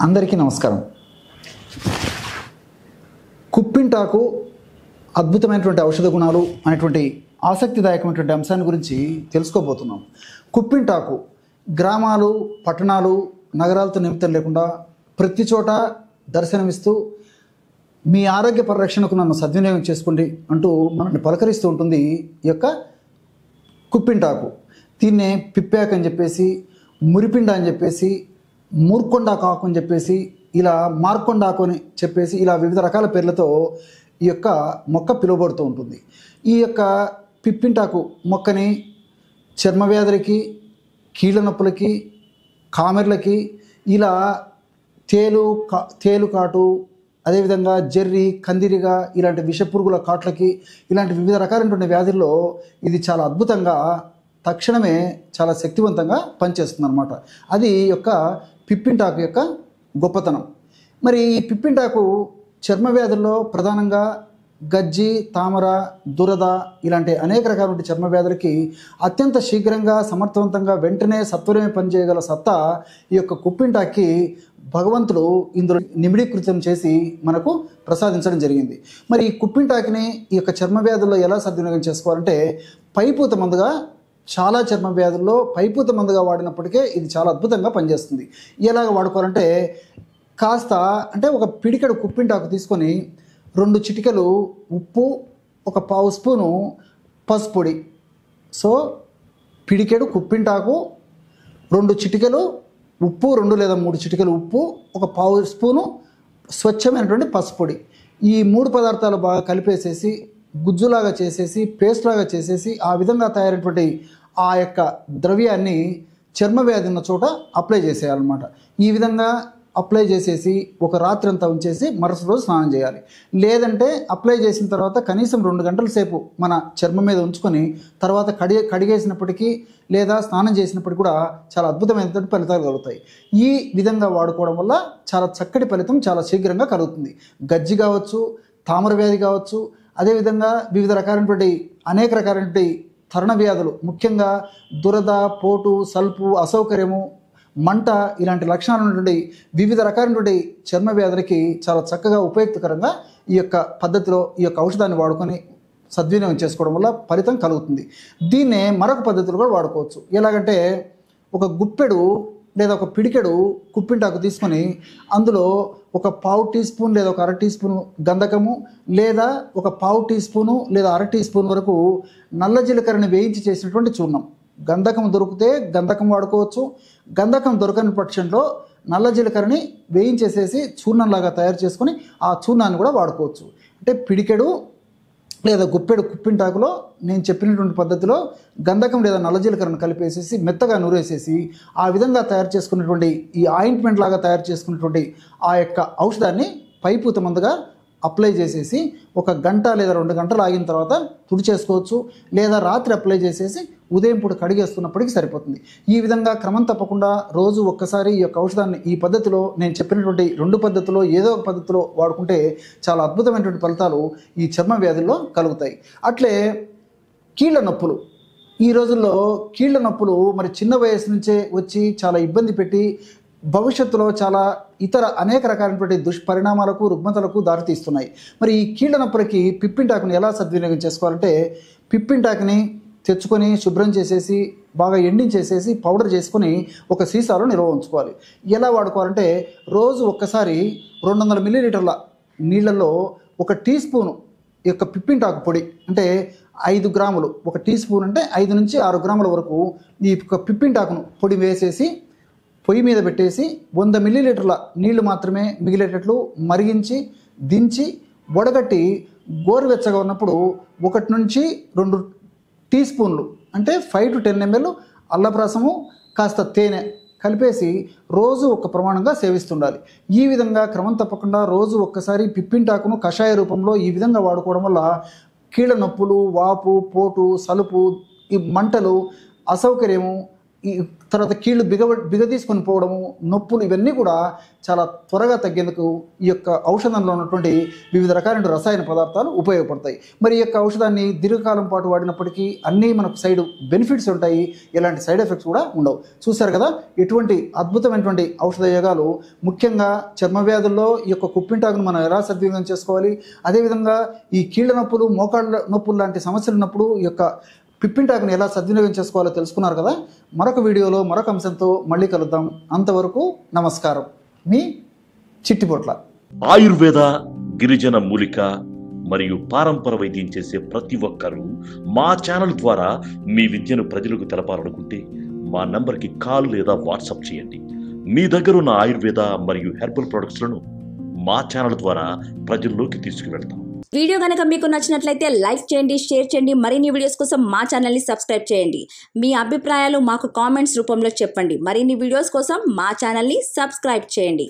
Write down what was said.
అందరికీ నమస్కారం. కుప్పింటాకు అద్భుతమైనటువంటి ఔషధ గుణాలు అనేటువంటి ఆసక్తిదాయకమైనటువంటి అంశాన్ని గురించి తెలుసుకోబోతున్నాం. కుప్పింటాకు గ్రామాలు, పట్టణాలు, నగరాలతో నిమిత్తం లేకుండా ప్రతి చోట దర్శనమిస్తూ మీ ఆరోగ్య పరిరక్షణకు నన్ను సద్వినియోగం చేసుకోండి అంటూ మనల్ని పలకరిస్తూ ఉంటుంది ఈ యొక్క కుప్పింటాకు. దీన్నే పిప్పాకు అని చెప్పేసి, మురిపిండ అని చెప్పేసి, మూర్కొండాకు ఆకు అని చెప్పేసి, ఇలా మార్కొండాకు అని చెప్పేసి, ఇలా వివిధ రకాల పేర్లతో ఈ యొక్క మొక్క పిలువబడుతూ ఉంటుంది. ఈ యొక్క పిప్పింటాకు మొక్కని చర్మ వ్యాధులకి, కీళ్ళ నొప్పులకి, కామెర్లకి, ఇలా తేలు కాటు, అదేవిధంగా జెర్రీ, కందిరిగా ఇలాంటి విషపురుగుల కాట్లకి, ఇలాంటి వివిధ రకాలైనటువంటి వ్యాధుల్లో ఇది చాలా అద్భుతంగా తక్షణమే చాలా శక్తివంతంగా పనిచేస్తుంది అన్నమాట. అది యొక్క పిప్పింటాకు యొక్క గొప్పతనం. మరి ఈ పిప్పింటాకు చర్మ వ్యాధుల్లో ప్రధానంగా గజ్జి, తామర, దురద ఇలాంటి అనేక రకాల చర్మ వ్యాధులకి అత్యంత శీఘ్రంగా, సమర్థవంతంగా, వెంటనే సత్వరమే పనిచేయగల సత్తా ఈ యొక్క కుప్పింటాకి భగవంతుడు ఇందులో నిమిడీకృతం చేసి మనకు ప్రసాదించడం జరిగింది. మరి ఈ కుప్పింటాకిని ఈ యొక్క చర్మ వ్యాధుల్లో ఎలా సద్వినియోగం చేసుకోవాలంటే, పైపూత మందుగా చాలా చర్మ వ్యాధుల్లో పైపూత మందుగా వాడినప్పటికే ఇది చాలా అద్భుతంగా పనిచేస్తుంది. ఎలాగ వాడుకోవాలంటే, కాస్త అంటే ఒక పిడికెడు కుప్పింటాకు తీసుకొని 2 చిటికెలు ఉప్పు, ఒక పావు స్పూను పసుపు పొడి. సో పిడికెడు కుప్పింటాకు, 2 చిటికెలు ఉప్పు, 2 లేదా 3 చిటికెలు ఉప్పు, ఒక పావు స్పూను స్వచ్ఛమైనటువంటి పసుపు పొడి. ఈ 3 పదార్థాలు బాగా కలిపేసేసి గుజ్జులాగా చేసేసి, పేస్ట్ లాగా చేసేసి, ఆ విధంగా తయారైనటువంటి ఆ యొక్క ద్రవ్యాన్ని చర్మ వ్యాధి ఉన్న చోట అప్లై చేసేయాలన్నమాట. ఈ విధంగా అప్లై చేసేసి ఒక రాత్రి అంతా ఉంచేసి మరుసటి రోజు స్నానం చేయాలి. లేదంటే అప్లై చేసిన తర్వాత కనీసం 2 గంటల సేపు మన చర్మం మీద ఉంచుకొని తర్వాత కడిగేసినప్పటికీ లేదా స్నానం చేసినప్పటికీ కూడా చాలా అద్భుతమైనటువంటి ఫలితాలు కలుగుతాయి. ఈ విధంగా వాడుకోవడం వల్ల చాలా చక్కటి ఫలితం చాలా శీఘ్రంగా కలుగుతుంది. గజ్జి కావచ్చు, తామర వ్యాధి కావచ్చు, అదేవిధంగా వివిధ రకాలైనటువంటి అనేక రకాలైనటువంటి తరుణ వ్యాధులు, ముఖ్యంగా దురద, పోటు, సల్పు, అసౌకర్యము, మంట ఇలాంటి లక్షణాలు ఉన్నటువంటి వివిధ రకాలైనటువంటి చర్మ వ్యాధులకి చాలా చక్కగా ఉపయుక్తకరంగా ఈ యొక్క పద్ధతిలో ఈ యొక్క ఔషధాన్ని వాడుకొని సద్వినియోగం చేసుకోవడం వల్ల ఫలితం కలుగుతుంది. దీన్నే మరొక పద్ధతిలో కూడా వాడుకోవచ్చు. ఎలాగంటే, ఒక గుప్పెడు లేదా ఒక పిడికెడు కుప్పింటాకు తీసుకొని అందులో ఒక పావు టీ స్పూన్ లేదా ఒక 1/2 టీ స్పూన్ గంధకము, లేదా ఒక పావు టీ స్పూను లేదా 1/2 టీ స్పూన్ వరకు నల్ల జీలకర్రని వేయించి చేసినటువంటి చూర్ణం. గంధకం దొరికితే గంధకం వాడుకోవచ్చు. గంధకం దొరకని పక్షంలో నల్ల జీలకర్రని వేయించేసేసి చూర్ణంలాగా తయారు చేసుకొని ఆ చూర్ణాన్ని కూడా వాడుకోవచ్చు. అంటే పిడికెడు లేదా గుప్పెడు కుప్పింటాకులో నేను చెప్పినటువంటి పద్ధతిలో గంధకం లేదా నల్ల జీలకర్రను కలిపేసేసి మెత్తగా నూరేసేసి ఆ విధంగా తయారు చేసుకున్నటువంటి ఈ ఆయింట్మెంట్ లాగా తయారు చేసుకున్నటువంటి ఆ యొక్క ఔషధాన్ని పైపూత మందుగా అప్లై చేసేసి 1 గంట లేదా 2 గంటలు ఆగిన తర్వాత తుడిచేసుకోవచ్చు. లేదా రాత్రి అప్లై చేసేసి ఉదయం పూట కడిగేస్తున్నప్పటికీ సరిపోతుంది. ఈ విధంగా క్రమం తప్పకుండా రోజు ఒక్కసారి ఈ యొక్క ఔషధాన్ని ఈ పద్ధతిలో నేను చెప్పినటువంటి 2 పద్ధతుల్లో ఏదో ఒక పద్ధతిలో వాడుకుంటే చాలా అద్భుతమైనటువంటి ఫలితాలు ఈ చర్మ వ్యాధుల్లో కలుగుతాయి. అట్లే కీళ్ళ నొప్పులు, ఈ రోజుల్లో కీళ్ళ నొప్పులు మరి చిన్న వయసు నుంచే వచ్చి చాలా ఇబ్బంది పెట్టి భవిష్యత్తులో చాలా ఇతర అనేక రకాలైనటువంటి దుష్పరిణామాలకు, రుగ్మతలకు దారితీస్తున్నాయి. మరి ఈ కీళ్ళ నొప్పులకి పిప్పింటాకుని ఎలా సద్వినియోగం చేసుకోవాలంటే, పిప్పింటాకుని తెచ్చుకొని శుభ్రం చేసేసి బాగా ఎండించేసేసి పౌడర్ చేసుకొని ఒక సీసాలో నిల్వ ఉంచుకోవాలి. ఎలా వాడుకోవాలంటే, రోజు ఒక్కసారి 200 మిల్లీలీటర్ల నీళ్ళల్లో 1 టీ స్పూను ఈ యొక్క పిప్పింటాకు పొడి, అంటే 5 గ్రాములు, 1 టీ స్పూన్ అంటే 5 నుంచి 6 గ్రాముల వరకు ఈ యొక్క పిప్పింటాకును పొడి వేసేసి పొయ్యి మీద పెట్టేసి 100 మిల్లీలీటర్ల నీళ్లు మాత్రమే మిగిలేటట్లు మరిగించి దించి వడగట్టి గోరువెచ్చగా ఉన్నప్పుడు 1 నుంచి 2 టీ స్పూన్లు అంటే 5 to 10 ml అల్లపు రసము, కాస్త తేనె కలిపేసి రోజు ఒక ప్రమాణంగా సేవిస్తుండాలి. ఈ విధంగా క్రమం తప్పకుండా రోజు ఒక్కసారి పిప్పింటాకును కషాయ రూపంలో ఈ విధంగా వాడుకోవడం వల్ల కీళ్ళ నొప్పులు, వాపు, పోటు, సలుపు, ఈ మంటలు, అసౌకర్యము, ఈ తర్వాత కీళ్ళు బిగదీసుకొని పోవడము, నొప్పులు, ఇవన్నీ కూడా చాలా త్వరగా తగ్గేందుకు ఈ యొక్క ఔషధంలో ఉన్నటువంటి వివిధ రకాలైన రసాయన పదార్థాలు ఉపయోగపడతాయి. మరి ఈ యొక్క ఔషధాన్ని దీర్ఘకాలం పాటు వాడినప్పటికీ అన్నీ మనకు సైడ్ బెనిఫిట్స్ ఉంటాయి, ఎలాంటి సైడ్ ఎఫెక్ట్స్ కూడా ఉండవు. చూశారు కదా ఎటువంటి అద్భుతమైనటువంటి ఔషధ యోగాలు. ముఖ్యంగా చర్మ వ్యాధుల్లో ఈ యొక్క కుప్పింటాకును మనం ఎలా సద్వినియోగం చేసుకోవాలి, అదేవిధంగా ఈ కీళ్ళ నొప్పులు, మోకాళ్ళ నొప్పులు లాంటి సమస్యలు ఉన్నప్పుడు ఈ యొక్క పిప్పింటాకును ఎలా సద్వినియోగం చేసుకోవాలో తెలుసుకున్నారు కదా. మరొక వీడియోలో మరొక అంశంతో మళ్ళీ కలుద్దాం. అంతవరకు నమస్కారం. మీ చిట్టిపొట్ల. ఆయుర్వేద, గిరిజన మూలిక మరియు పారంపర వైద్యం చేసే ప్రతి ఒక్కరూ మా ఛానల్ ద్వారా మీ విద్యను ప్రజలకు తెలపాలనుకుంటే మా నంబర్కి కాల్ లేదా వాట్సాప్ చేయండి. మీ దగ్గర ఉన్న ఆయుర్వేద మరియు హెర్బల్ ప్రొడక్ట్స్లను మా ఛానల్ ద్వారా ప్రజల్లోకి తీసుకువెళ్తాం. వీడియో కనుక మీకు నచ్చినట్లయితే లైక్ చేయండి, షేర్ చేయండి. మరిన్ని వీడియోస్ కోసం మా ఛానల్ని సబ్స్క్రైబ్ చేయండి. మీ అభిప్రాయాలు మాకు కామెంట్స్ రూపంలో చెప్పండి. మరిన్ని వీడియోస్ కోసం మా ఛానల్ని సబ్స్క్రైబ్ చేయండి.